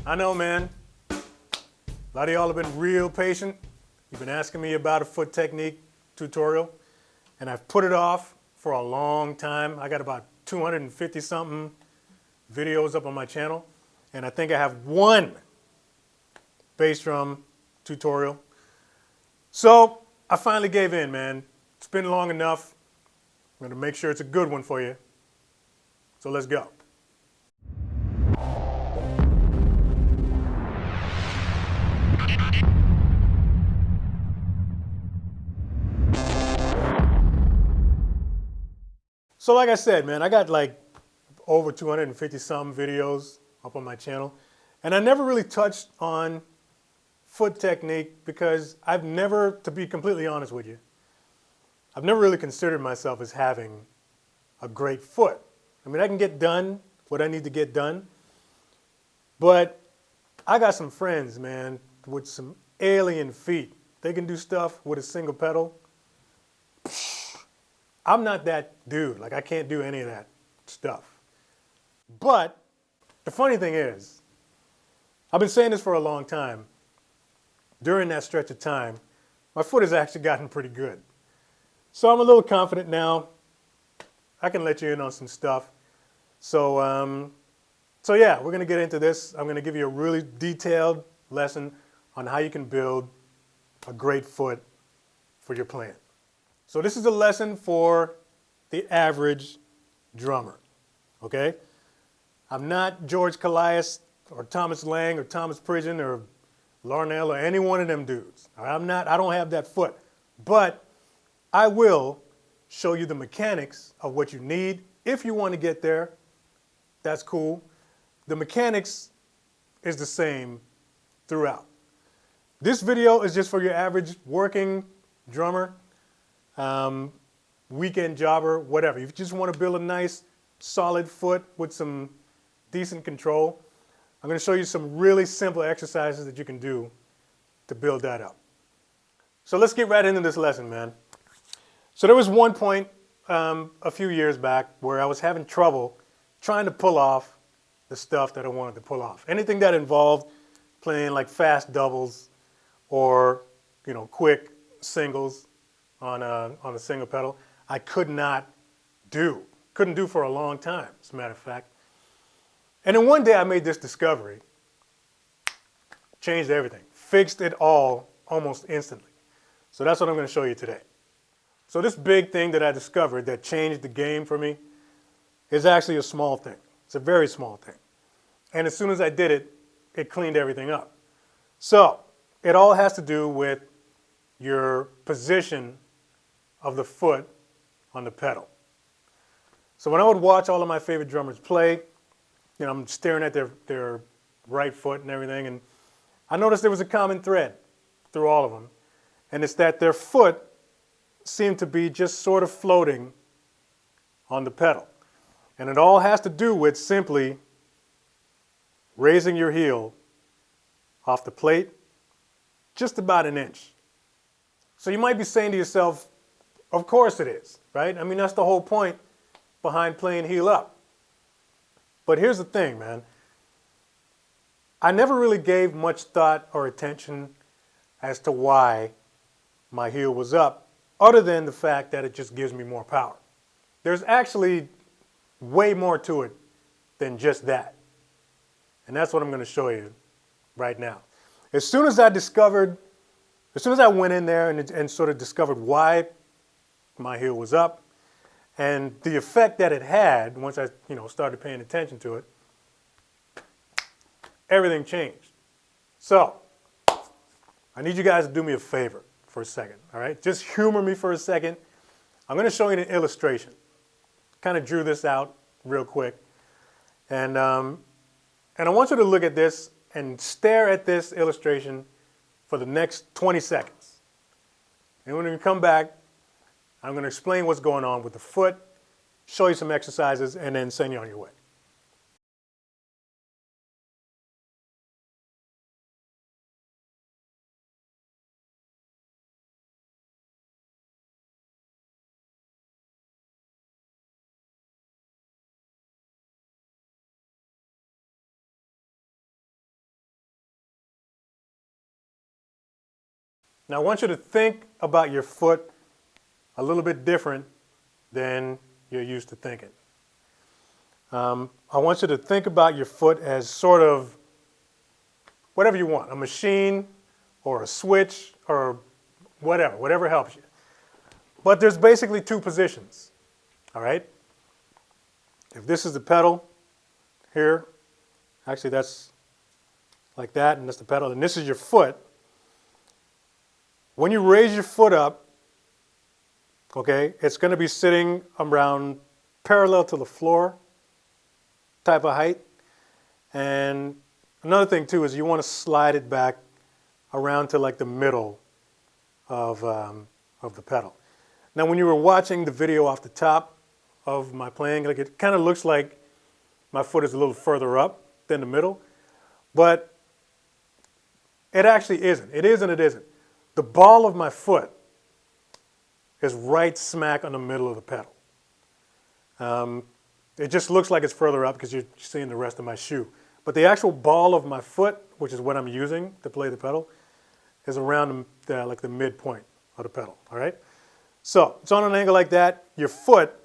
I know, man. A lot of y'all have been real patient. You've been asking me about a foot technique tutorial, and I've put it off for a long time. I got about 250 something videos up on my channel, and I think I have one bass drum tutorial. So I finally gave in, man. It's been long enough. I'm gonna make sure it's a good one for you. So let's go. So like I said, man, I got like over 250 some videos up on my channel, and I never really touched on foot technique because I've never, to be completely honest with you, I've never really considered myself as having a great foot. I mean, I can get done what I need to get done, but I got some friends, man, with some alien feet. They can do stuff with a single pedal. I'm not that dude. Like, I can't do any of that stuff. But the funny thing is, I've been saying this for a long time. During that stretch of time, my foot has actually gotten pretty good. So I'm a little confident now. I can let you in on some stuff. So yeah, we're going to get into this. I'm going to give you a really detailed lesson on how you can build a great foot for your playing. So this is a lesson for the average drummer, okay? I'm not George Callias or Thomas Lang or Thomas Pridgeon or Larnell or any one of them dudes. I don't have that foot, but I will show you the mechanics of what you need. If you want to get there, that's cool. The mechanics is the same throughout. This video is just for your average working drummer, weekend jobber, whatever. If you just want to build a nice, solid foot with some decent control, I'm going to show you some really simple exercises that you can do to build that up. So let's get right into this lesson, man. So there was one point a few years back where I was having trouble trying to pull off the stuff that I wanted to pull off. Anything that involved playing like fast doubles or, you know, quick singles on a single pedal, I couldn't do for a long time, as a matter of fact. And then one day I made this discovery, changed everything, fixed it all almost instantly. So that's what I'm going to show you today. So this big thing that I discovered that changed the game for me is actually a small thing. It's a very small thing. And as soon as I did it, it cleaned everything up. So it all has to do with your position of the foot on the pedal. So when I would watch all of my favorite drummers play, you know, I'm staring at their right foot and everything, and I noticed there was a common thread through all of them, and it's that their foot seemed to be just sort of floating on the pedal. And it all has to do with simply raising your heel off the plate just about an inch. So you might be saying to yourself, of course it is, right? I mean, that's the whole point behind playing heel up. But here's the thing, man. I never really gave much thought or attention as to why my heel was up, other than the fact that it just gives me more power. There's actually way more to it than just that. And that's what I'm going to show you right now. As soon as I went in there and sort of discovered why my heel was up and the effect that it had once I, you know, started paying attention to it, everything changed. So I need you guys to do me a favor for a second, all right? Just humor me for a second. I'm going to show you an illustration. Kind of drew this out real quick. And I want you to look at this and stare at this illustration for the next 20 seconds. And when we come back, I'm going to explain what's going on with the foot, show you some exercises, and then send you on your way. Now I want you to think about your foot a little bit different than you're used to thinking. I want you to think about your foot as sort of whatever you want, a machine or a switch or whatever helps you. But there's basically two positions, all right? If this is the pedal here, actually that's like that, and that's the pedal, and this is your foot. When you raise your foot up, okay, it's going to be sitting around parallel to the floor type of height. And another thing too is you want to slide it back around to like the middle of the pedal. Now when you were watching the video off the top of my playing, like it kind of looks like my foot is a little further up than the middle, but it actually isn't. It is and it isn't. The ball of my foot is right smack on the middle of the pedal. It just looks like it's further up because you're seeing the rest of my shoe. But the actual ball of my foot, which is what I'm using to play the pedal, is around like the midpoint of the pedal, all right? So it's on an angle like that. Your foot,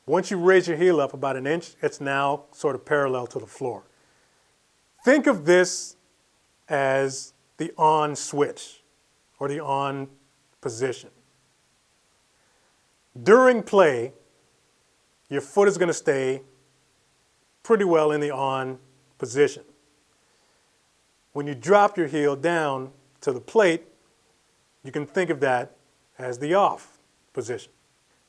once you raise your heel up about an inch, it's now sort of parallel to the floor. Think of this as the on switch or the on position. During play, your foot is going to stay pretty well in the on position. When you drop your heel down to the plate, you can think of that as the off position.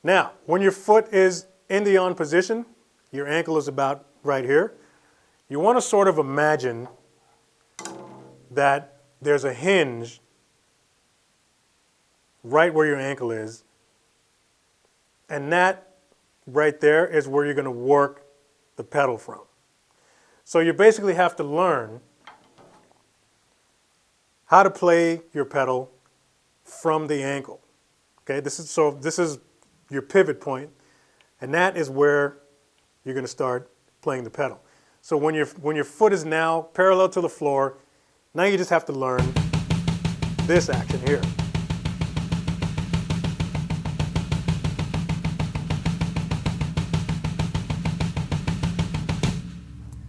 Now, when your foot is in the on position, your ankle is about right here. You want to sort of imagine that there's a hinge right where your ankle is, and that right there is where you're going to work the pedal from. So you basically have to learn how to play your pedal from the ankle. Okay, this is your pivot point, and that is where you're going to start playing the pedal. So when your foot is now parallel to the floor, now you just have to learn this action here.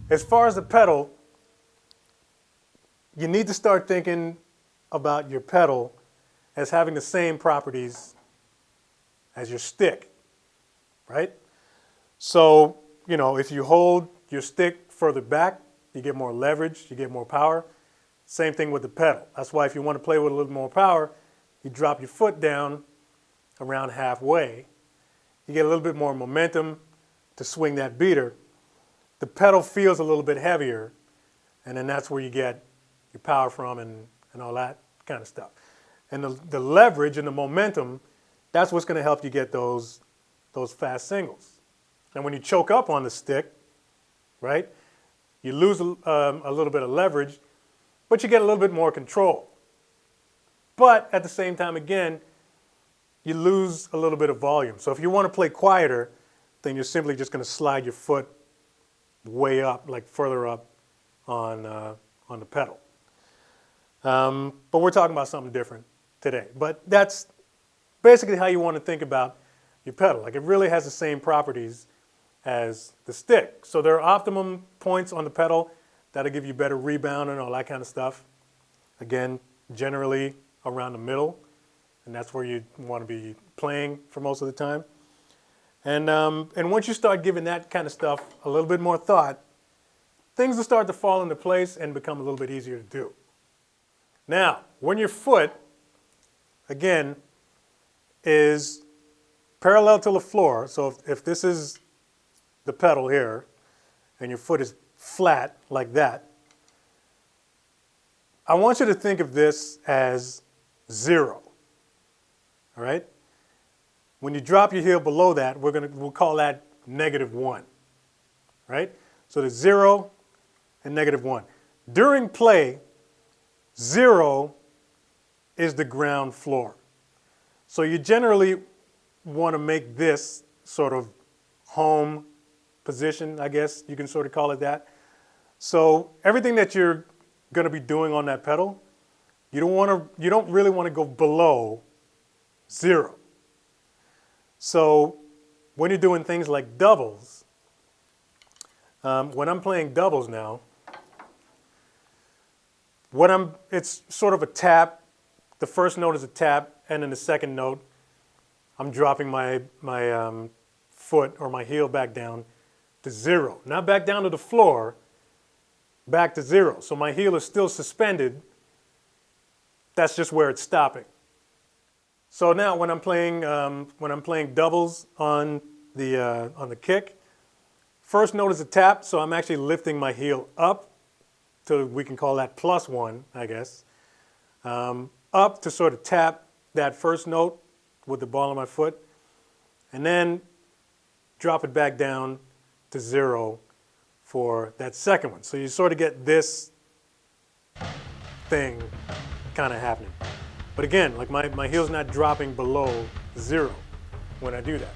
As far as the pedal, you need to start thinking about your pedal as having the same properties as your stick, right? So, you know, if you hold your stick further back, you get more leverage, you get more power. Same thing with the pedal. That's why if you want to play with a little more power, you drop your foot down around halfway. You get a little bit more momentum to swing that beater. The pedal feels a little bit heavier, and then that's where you get your power from and all that kind of stuff. And the leverage and the momentum, that's what's going to help you get those fast singles. And when you choke up on the stick, right, you lose a little bit of leverage, but you get a little bit more control. But at the same time, again, you lose a little bit of volume. So if you want to play quieter, then you're simply just going to slide your foot way up, like further up on the pedal. But we're talking about something different today. But that's basically how you want to think about your pedal. Like it really has the same properties as the stick. So there are optimum points on the pedal that'll give you better rebound and all that kind of stuff. Again, generally around the middle, and that's where you want to be playing for most of the time. And once you start giving that kind of stuff a little bit more thought, things will start to fall into place and become a little bit easier to do. Now, when your foot, again, is parallel to the floor, so if this is the pedal here, and your foot is flat like that, I want you to think of this as 0, all right? When you drop your heel below that, we'll call that -1, right? So there's 0 and -1. During play, 0 is the ground floor. So you generally want to make this sort of home position, I guess you can sort of call it that. So everything that you're going to be doing on that pedal, You don't really want to go below 0. So when you're doing things like doubles, when I'm playing doubles now, it's sort of a tap. The first note is a tap, and then the second note, I'm dropping my foot or my heel back down to 0. Not back down to the floor, back to 0. So my heel is still suspended. That's just where it's stopping. So now when I'm playing doubles on the kick, first note is a tap, so I'm actually lifting my heel up to, we can call that +1, I guess, up to sort of tap that first note with the ball of my foot, and then drop it back down to 0 for that second one. So you sort of get this thing kind of happening. But again, like my heel's not dropping below 0 when I do that.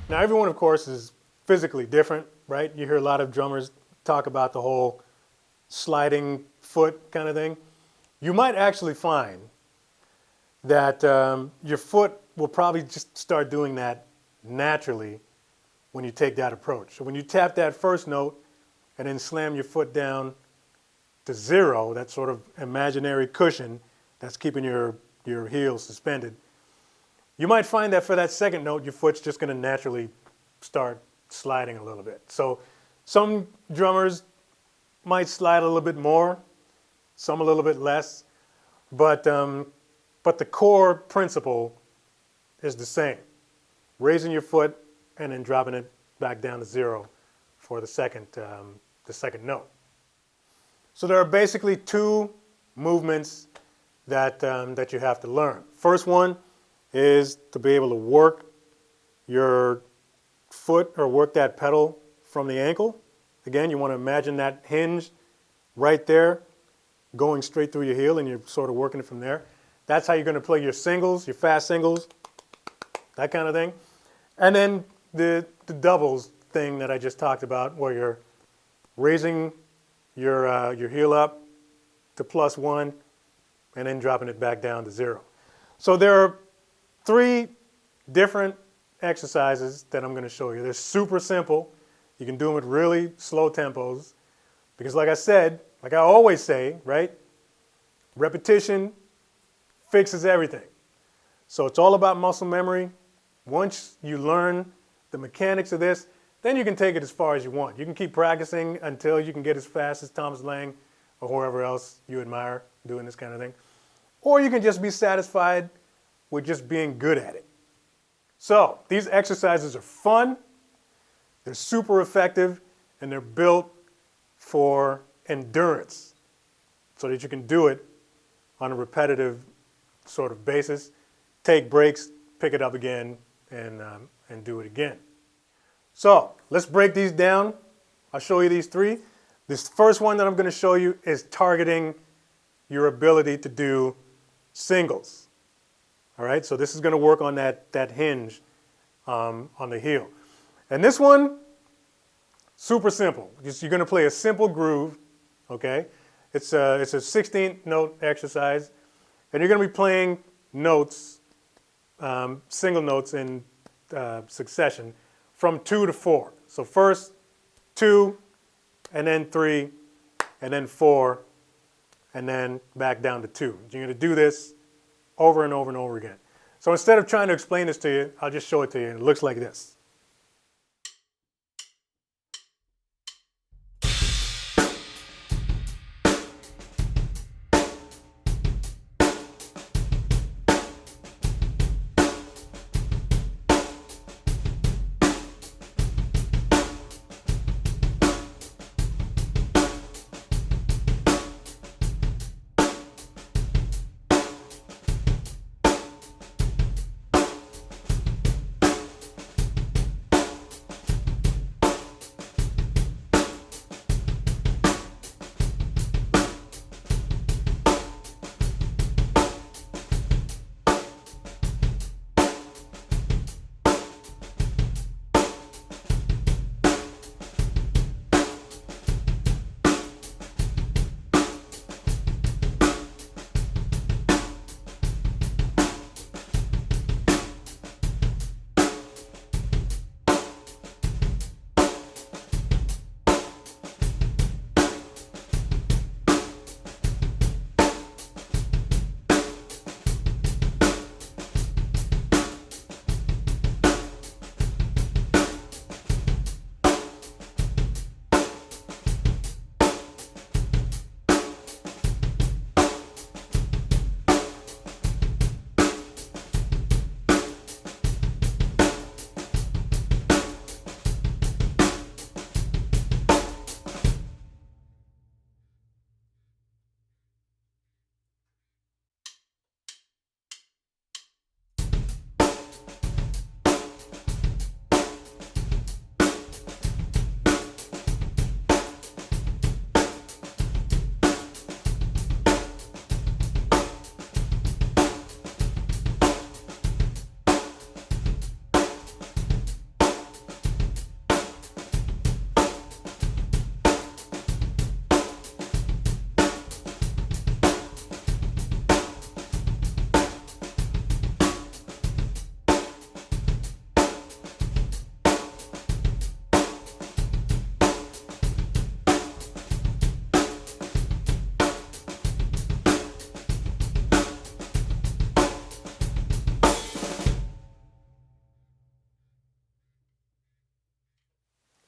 Now everyone, of course, is physically different, right? You hear a lot of drummers talk about the whole sliding foot kind of thing. You might actually find that your foot will probably just start doing that naturally when you take that approach. So when you tap that first note and then slam your foot down to 0, that sort of imaginary cushion that's keeping your heel suspended, you might find that for that second note, your foot's just going to naturally start sliding a little bit. So some drummers might slide a little bit more, some a little bit less, but the core principle is the same. Raising your foot and then dropping it back down to 0 for the second note. So there are basically 2 movements that you have to learn. First one is to be able to work your foot or work that pedal from the ankle. Again, you want to imagine that hinge right there going straight through your heel, and you're sort of working it from there. That's how you're going to play your singles, your fast singles, that kind of thing. And then the doubles thing that I just talked about, where you're raising your heel up to +1 and then dropping it back down to 0. So there are 3 different exercises that I'm going to show you. They're super simple. You can do them at really slow tempos because, like I said, like I always say, right? Repetition fixes everything. So it's all about muscle memory. Once you learn the mechanics of this, then you can take it as far as you want. You can keep practicing until you can get as fast as Thomas Lang or whoever else you admire doing this kind of thing. Or you can just be satisfied with just being good at it. So these exercises are fun, they're super effective, and they're built for endurance so that you can do it on a repetitive sort of basis. Take breaks, pick it up again, and do it again. So let's break these down. I'll show you these 3. This first one that I'm going to show you is targeting your ability to do singles. All right, so this is going to work on that hinge on the heel. And this one, super simple. You're going to play a simple groove, okay? It's a 16th note exercise, and you're going to be playing notes, single notes in succession from 2 to 4. So first 2, and then 3, and then 4, and then back down to 2. You're going to do this over and over and over again. So instead of trying to explain this to you, I'll just show it to you, and it looks like this.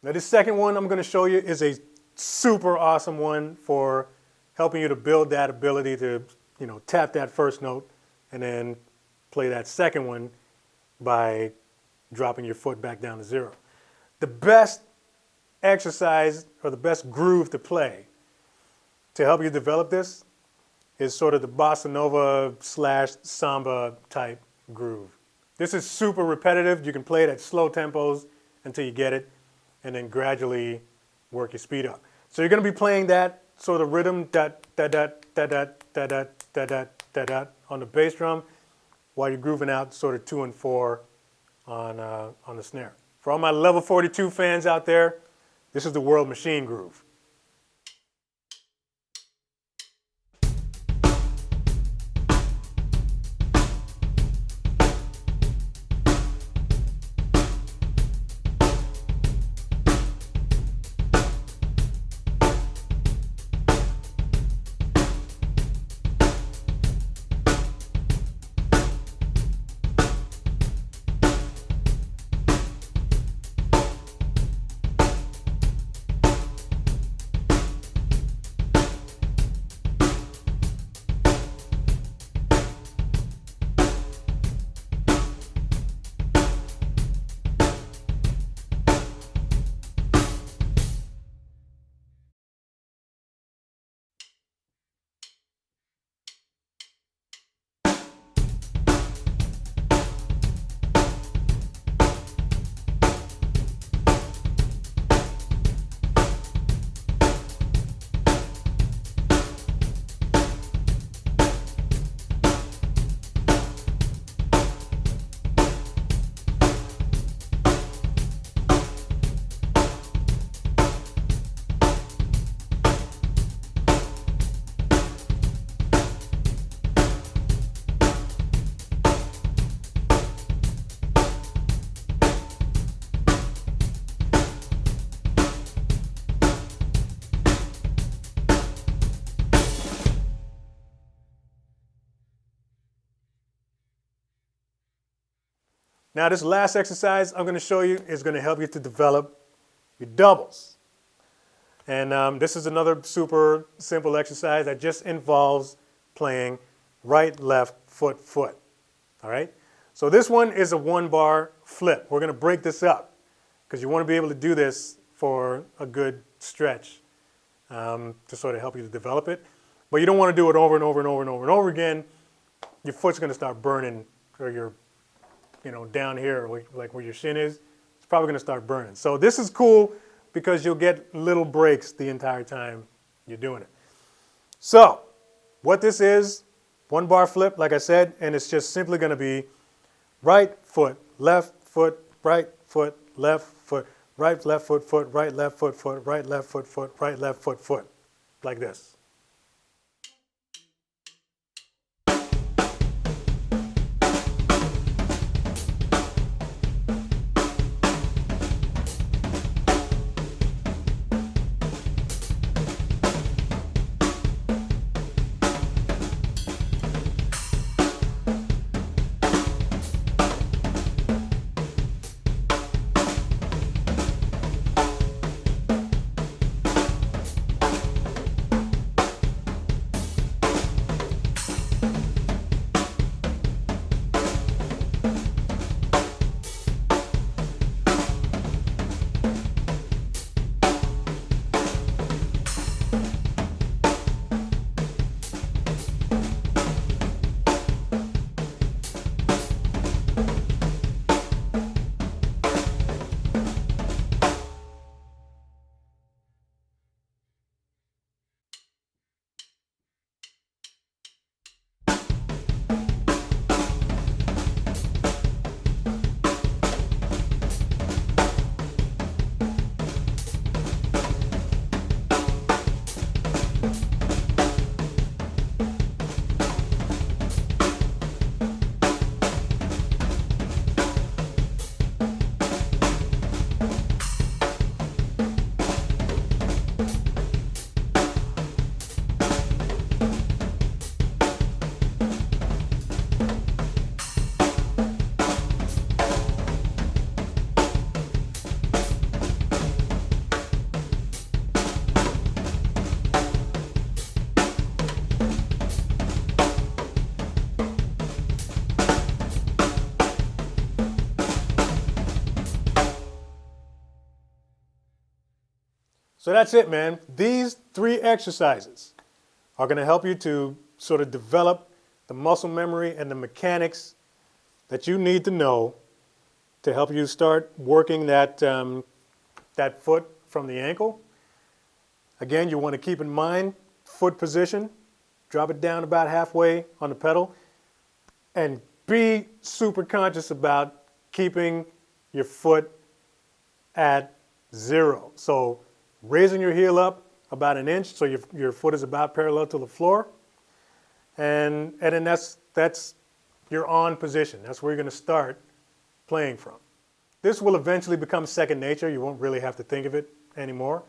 Now this second one I'm going to show you is a super awesome one for helping you to build that ability to, tap that first note and then play that second one by dropping your foot back down to 0. The best exercise or the best groove to play to help you develop this is sort of the bossa nova / samba type groove. This is super repetitive. You can play it at slow tempos until you get it, and then gradually work your speed up. So you're going to be playing that sort of rhythm, da da da da da da da da da da da on the bass drum, while you're grooving out sort of 2 and 4 on the snare. For all my level 42 fans out there, this is the World Machine groove. Now this last exercise I'm going to show you is going to help you to develop your doubles. And this is another super simple exercise that just involves playing right, left, foot, foot. All right? So this one is a 1-bar flip. We're going to break this up because you want to be able to do this for a good stretch to sort of help you to develop it. But you don't want to do it over and over and over and over and over again. Your foot's going to start burning, or your down here, like where your shin is, it's probably going to start burning. So this is cool because you'll get little breaks the entire time you're doing it. So what this is, 1-bar flip, like I said, and it's just simply going to be right foot, left foot, right foot, left foot, right, left foot, foot, right, left foot, foot, right, left foot, foot, right, left foot, foot, like this. So that's it, man. These 3 exercises are going to help you to sort of develop the muscle memory and the mechanics that you need to know to help you start working that, that foot from the ankle. Again, you want to keep in mind foot position. Drop it down about halfway on the pedal. And be super conscious about keeping your foot at 0. So raising your heel up about 1 inch so your foot is about parallel to the floor. And then that's your on position. That's where you're going to start playing from. This will eventually become second nature. You won't really have to think of it anymore.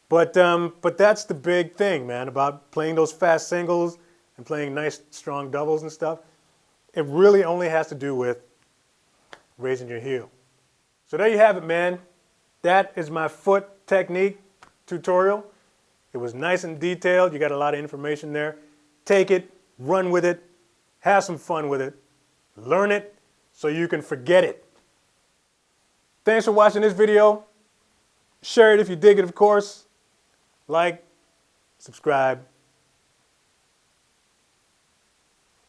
But that's the big thing, man, about playing those fast singles and playing nice, strong doubles and stuff. It really only has to do with raising your heel. So there you have it, man. That is my foot technique tutorial. It was nice and detailed. You got a lot of information there. Take it, run with it, have some fun with it, learn it so you can forget it. Thanks for watching this video. Share it if you dig it, of course. Like, subscribe.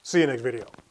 See you next video.